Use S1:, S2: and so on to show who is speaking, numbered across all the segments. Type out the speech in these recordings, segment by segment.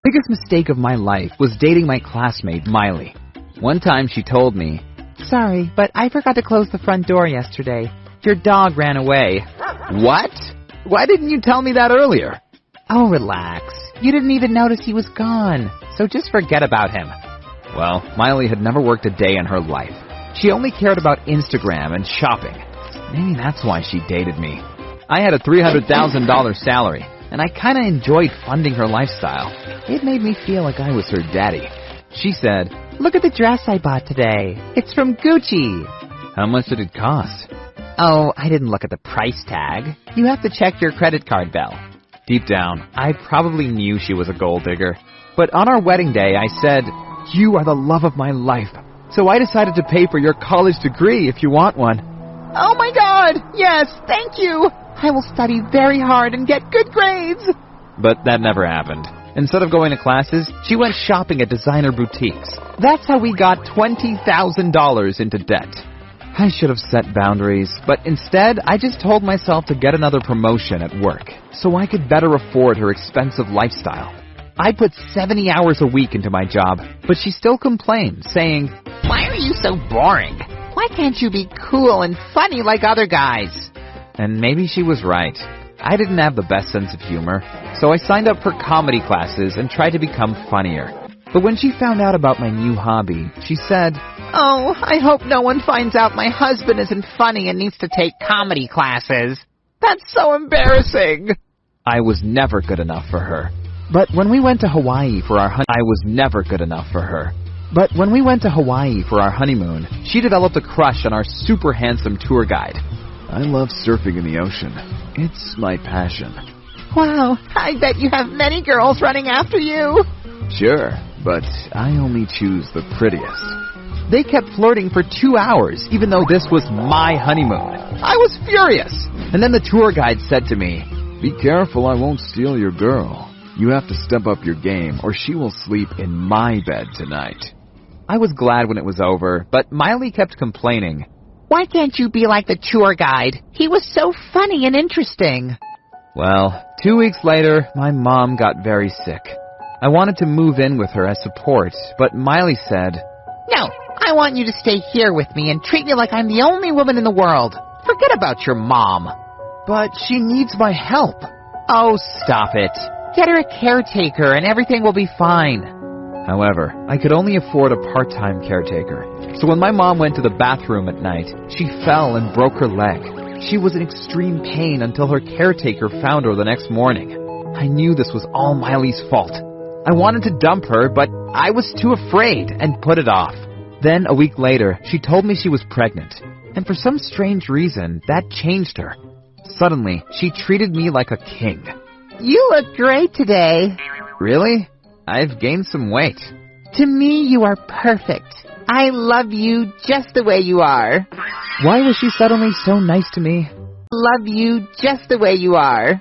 S1: biggest mistake of my life was dating my classmate, Miley. One time she told me, "Sorry, but I forgot to close the front door yesterday. Your dog ran away." What? Why didn't you tell me that earlier? Oh, relax. You didn't even notice he was gone, so just forget about him. Well, Miley had never worked a day in her life. She only cared about Instagram and shopping. Maybe that's why she dated me. I had a $300,000 salary, and I kinda enjoyed funding her lifestyle. It made me feel like I was her daddy. She said, "Look at the dress I bought today. It's from Gucci." How much did it cost? Oh, I didn't look at the price tag. You have to check your credit card bill. Deep down, I probably knew she was a gold digger. But on our wedding day, I said, "You are the love of my life, so I decided to pay for your college degree if you want one." Oh my God, yes, thank you. I will study very hard and get good grades. But that never happened. Instead of going to classes, she went shopping at designer boutiques. That's how we got $20,000 into debt. I should have set boundaries, but instead, I just told myself to get another promotion at work so I could better afford her expensive lifestyle. I put 70 hours a week into my job, but she still complained, saying, "Why are you so boring? Why can't you be cool and funny like other guys?" And maybe she was right. I didn't have the best sense of humor, so I signed up for comedy classes and tried to become funnier. But when she found out about my new hobby, she said, "Oh, I hope no one finds out my husband isn't funny and needs to take comedy classes. That's so embarrassing." I was never good enough for her. But when we went to Hawaii for our honeymoon, she developed a crush on our super handsome tour guide. I love surfing in the ocean. It's my passion. Wow, I bet you have many girls running after you. Sure, but I only choose the prettiest. They kept flirting for 2 hours, even though this was my honeymoon. I was furious. And then the tour guide said to me, "Be careful, I won't steal your girl. You have to step up your game, or she will sleep in my bed tonight." I was glad when it was over, but Miley kept complaining. "Why can't you be like the tour guide? He was so funny and interesting." Well, 2 weeks later, my mom got very sick. I wanted to move in with her as support, but Miley said, "No, I want you to stay here with me and treat me like I'm the only woman in the world. Forget about your mom." "But she needs my help." "Oh, stop it. Get her a caretaker and everything will be fine." However, I could only afford a part-time caretaker. So when my mom went to the bathroom at night, she fell and broke her leg. She was in extreme pain until her caretaker found her the next morning. I knew this was all Miley's fault. I wanted to dump her, but I was too afraid and put it off. Then, a week later, she told me she was pregnant. And for some strange reason, that changed her. Suddenly, she treated me like a king. "You look great today." "Really? I've gained some weight." "To me, you are perfect. I love you just the way you are." Why was she suddenly so nice to me? "Love you just the way you are."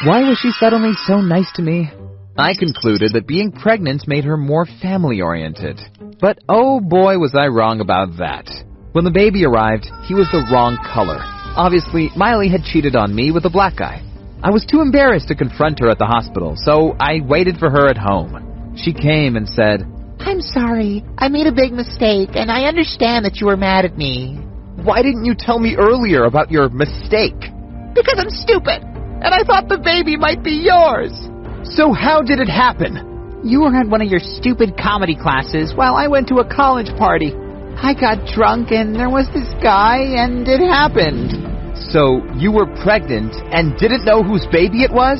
S1: Why was she suddenly so nice to me? I concluded that being pregnant made her more family-oriented. But oh boy was I wrong about that. When the baby arrived, he was the wrong color. Obviously, Miley had cheated on me with a black guy. I was too embarrassed to confront her at the hospital, so I waited for her at home. She came and said, "I'm sorry. I made a big mistake, and I understand that you were mad at me." "Why didn't you tell me earlier about your mistake?" "Because I'm stupid, and I thought the baby might be yours." "So how did it happen?" "You were at one of your stupid comedy classes while I went to a college party. I got drunk, and there was this guy, and it happened." "So you were pregnant and didn't know whose baby it was?"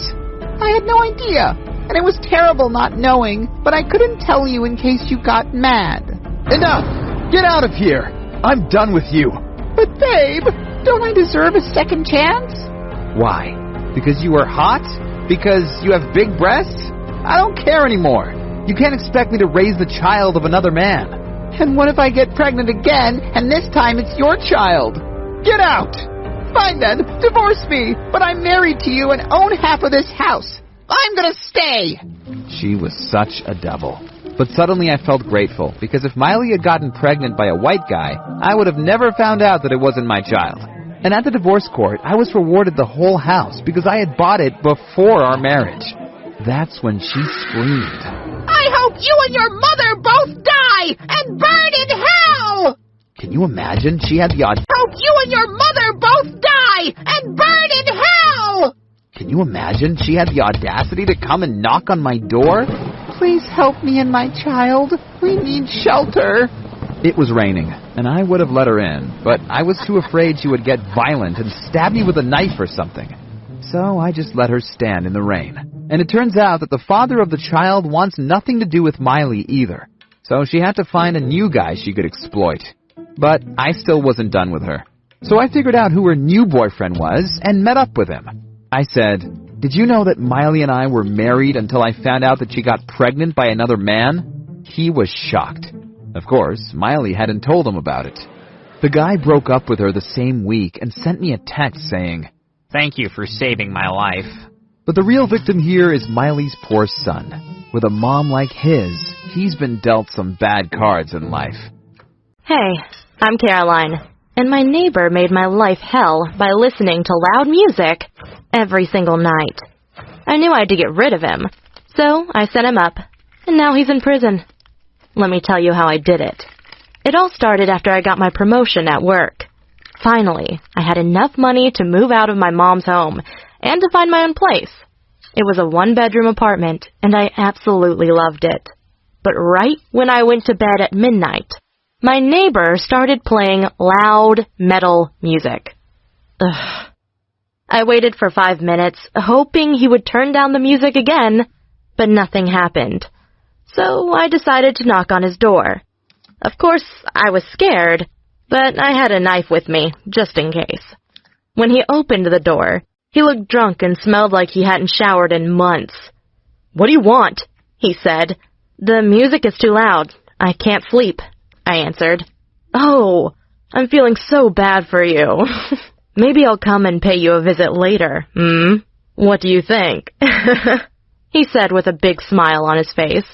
S1: "I had no idea, and it was terrible not knowing, but I couldn't tell you in case you got mad." "Enough! Get out of here! I'm done with you." "But babe, don't I deserve a second chance?" "Why? Because you are hot? Because you have big breasts? I don't care anymore. You can't expect me to raise the child of another man." "And what if I get pregnant again, and this time it's your child?" "Get out!" "Fine then, divorce me, but I'm married to you and own half of this house. I'm gonna stay." She was such a devil. But suddenly I felt grateful, because if Miley had gotten pregnant by a white guy, I would have never found out that it wasn't my child. And at the divorce court, I was rewarded the whole house because I had bought it before our marriage. That's when she screamed.
S2: I hope you and your mother both die and burn in hell!
S1: Can you imagine? She had the audacity.
S2: Hope you and your mother both die and burn in hell!
S1: Can you imagine? She had the audacity to come and knock on my door. Please help me and my child. We need shelter. It was raining, and I would have let her in, but I was too afraid she would get violent and stab me with a knife or something. So I just let her stand in the rain. And it turns out that the father of the child wants nothing to do with Miley either. So she had to find a new guy she could exploit. But I still wasn't done with her. So I figured out who her new boyfriend was and met up with him. I said, "Did you know that Miley and I were married until I found out that she got pregnant by another man?" He was shocked. Of course, Miley hadn't told him about it. The guy broke up with her the same week and sent me a text saying,
S3: "Thank you for saving my life."
S1: But the real victim here is Miley's poor son. With a mom like his, he's been dealt some bad cards in life.
S4: Hey, I'm Caroline, and my neighbor made my life hell by listening to loud music every single night. I knew I had to get rid of him, so I set him up, and now he's in prison. Let me tell you how I did it. It all started after I got my promotion at work. Finally, I had enough money to move out of my mom's home and to find my own place. It was a one-bedroom apartment, and I absolutely loved it. But right when I went to bed at midnight, my neighbor started playing loud metal music. Ugh. I waited for 5 minutes, hoping he would turn down the music again, but nothing happened. So I decided to knock on his door. Of course, I was scared, but I had a knife with me, just in case. When he opened the door, he looked drunk and smelled like he hadn't showered in months. "What do you want?" he said. "The music is too loud. I can't sleep," I answered. "Oh, I'm feeling so bad for you. Maybe I'll come and pay you a visit later, What do you think?" he said with a big smile on his face.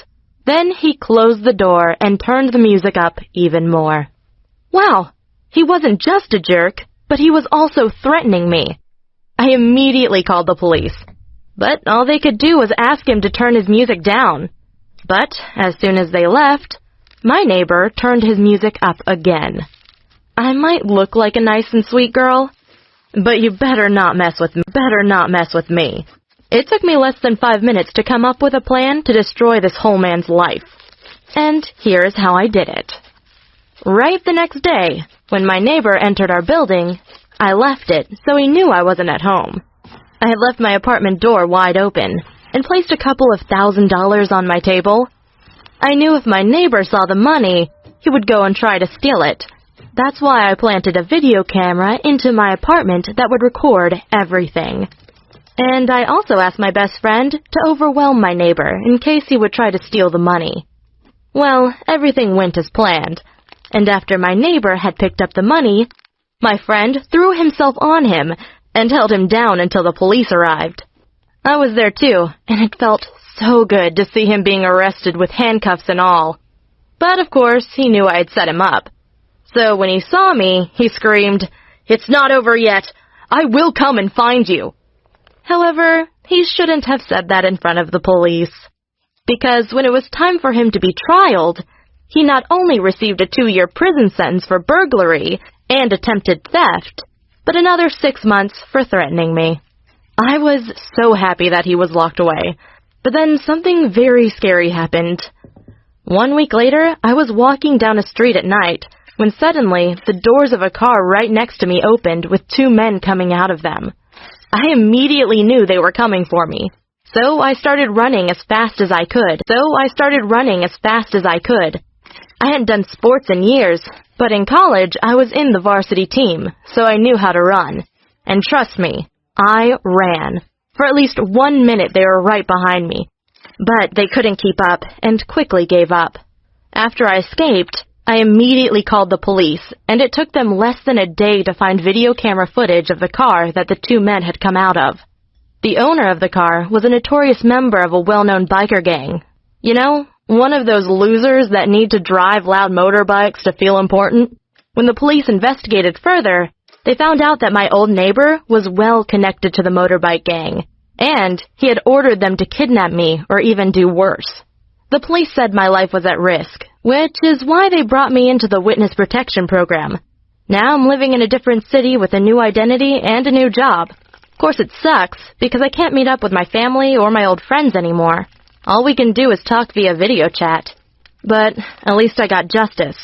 S4: Then he closed the door and turned the music up even more. Wow, he wasn't just a jerk, but he was also threatening me. I immediately called the police, but all they could do was ask him to turn his music down. But as soon as they left, my neighbor turned his music up again. I might look like a nice and sweet girl, but you better not mess with me. It took me less than 5 minutes to come up with a plan to destroy this whole man's life. And here is how I did it. Right the next day, when my neighbor entered our building, I left it so he knew I wasn't at home. I had left my apartment door wide open and placed a couple of $1,000s on my table. I knew if my neighbor saw the money, he would go and try to steal it. That's why I planted a video camera into my apartment that would record everything. And I also asked my best friend to overwhelm my neighbor in case he would try to steal the money. Well, everything went as planned, and after my neighbor had picked up the money, my friend threw himself on him and held him down until the police arrived. I was there too, and it felt so good to see him being arrested with handcuffs and all. But of course, he knew I had set him up. So when he saw me, he screamed, "It's not over yet! I will come and find you!" However, he shouldn't have said that in front of the police, because when it was time for him to be trialed, he not only received a 2-year prison sentence for burglary and attempted theft, but another 6 months for threatening me. I was so happy that he was locked away, but then something very scary happened. 1 week later, I was walking down a street at night, when suddenly the doors of a car right next to me opened with 2 men coming out of them. I immediately knew they were coming for me, so I started running as fast as I could. I hadn't done sports in years, but in college I was in the varsity team, so I knew how to run. And trust me, I ran. For at least 1 minute they were right behind me, but they couldn't keep up and quickly gave up. After I escaped, I immediately called the police, and it took them less than a day to find video camera footage of the car that the 2 men had come out of. The owner of the car was a notorious member of a well-known biker gang. You know, one of those losers that need to drive loud motorbikes to feel important. When the police investigated further, they found out that my old neighbor was well connected to the motorbike gang, And he had ordered them to kidnap me or even do worse. The police said my life was at risk, which is why they brought me into the witness protection program. Now I'm living in a different city with a new identity and a new job. Of course it sucks, because I can't meet up with my family or my old friends anymore. All we can do is talk via video chat. But at least I got justice,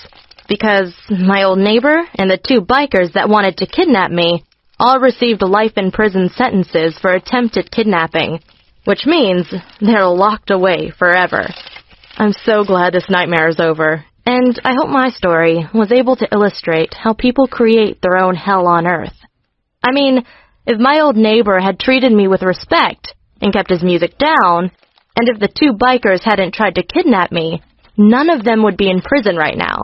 S4: because my old neighbor and the 2 bikers that wanted to kidnap me all received life in prison sentences for attempted kidnapping, which means they're locked away forever. I'm so glad this nightmare is over, and I hope my story was able to illustrate how people create their own hell on earth. I mean, if my old neighbor had treated me with respect and kept his music down, and if the 2 bikers hadn't tried to kidnap me, none of them would be in prison right now.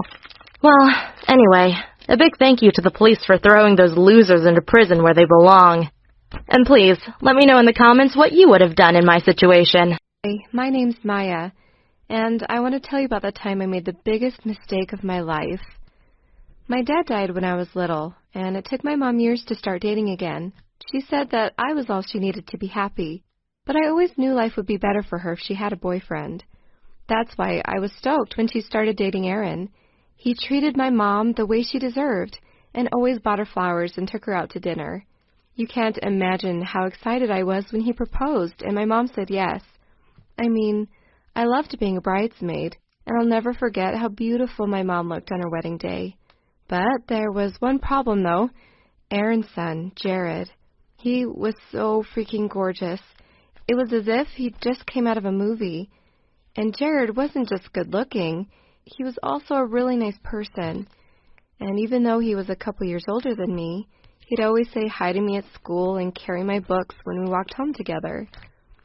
S4: Well, anyway, a big thank you to the police for throwing those losers into prison where they belong. And please, let me know in the comments what you would have done in my situation.
S5: Hey, my name's Maya, and I want to tell you about the time I made the biggest mistake of my life. My dad died when I was little, and it took my mom years to start dating again. She said that I was all she needed to be happy, but I always knew life would be better for her if she had a boyfriend. That's why I was stoked when she started dating Aaron. He treated my mom the way she deserved, and always bought her flowers and took her out to dinner. You can't imagine how excited I was when he proposed, and my mom said yes. I mean, I loved being a bridesmaid, and I'll never forget how beautiful my mom looked on her wedding day. But there was one problem, though. Aaron's son, Jared. He was so freaking gorgeous. It was as if he just came out of a movie. And Jared wasn't just good-looking. He was also a really nice person. And even though he was a couple years older than me, he'd always say hi to me at school and carry my books when we walked home together.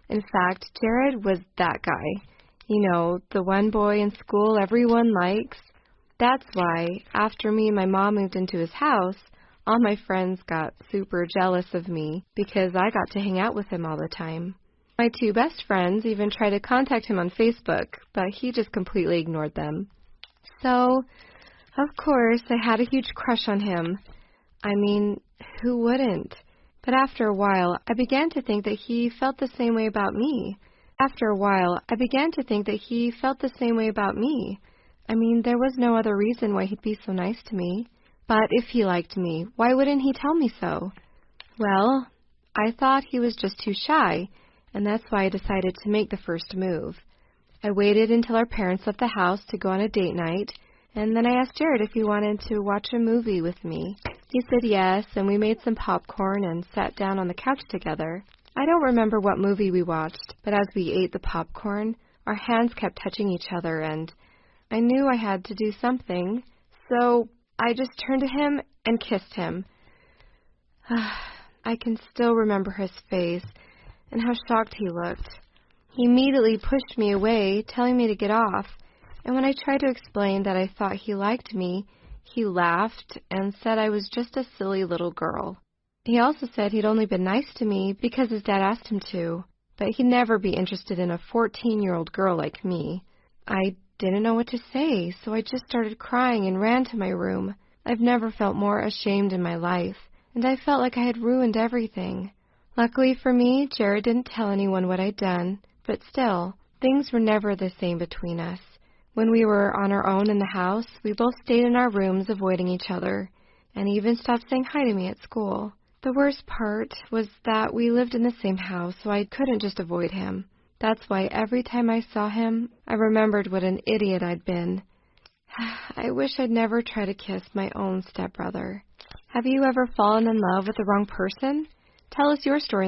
S5: In fact, Jared was that guy. You know, the one boy in school everyone likes. That's why, after me and my mom moved into his house, all my friends got super jealous of me because I got to hang out with him all the time. My 2 best friends even tried to contact him on Facebook, but he just completely ignored them. So, of course, I had a huge crush on him. I mean, who wouldn't? But after a while, I began to think that he felt the same way about me. I mean, there was no other reason why he'd be so nice to me. But if he liked me, why wouldn't he tell me so? Well, I thought he was just too shy, and that's why I decided to make the first move. I waited until our parents left the house to go on a date night, and then I asked Jared if he wanted to watch a movie with me. He said yes, and we made some popcorn and sat down on the couch together. I don't remember what movie we watched, but as we ate the popcorn, our hands kept touching each other, and I knew I had to do something, so I just turned to him and kissed him. I can still remember his face and how shocked he looked. He immediately pushed me away, telling me to get off, and when I tried to explain that I thought he liked me, he laughed and said I was just a silly little girl. He also said he'd only been nice to me because his dad asked him to, but he'd never be interested in a 14-year-old girl like me. I didn't know what to say, so I just started crying and ran to my room. I've never felt more ashamed in my life, and I felt like I had ruined everything. Luckily for me, Jared didn't tell anyone what I'd done, but still, things were never the same between us. When we were on our own in the house, we both stayed in our rooms avoiding each other, and he even stopped saying hi to me at school. The worst part was that we lived in the same house, so I couldn't just avoid him. That's why every time I saw him, I remembered what an idiot I'd been. I wish I'd never tried to kiss my own stepbrother. Have you ever fallen in love with the wrong person? Tell us your story in the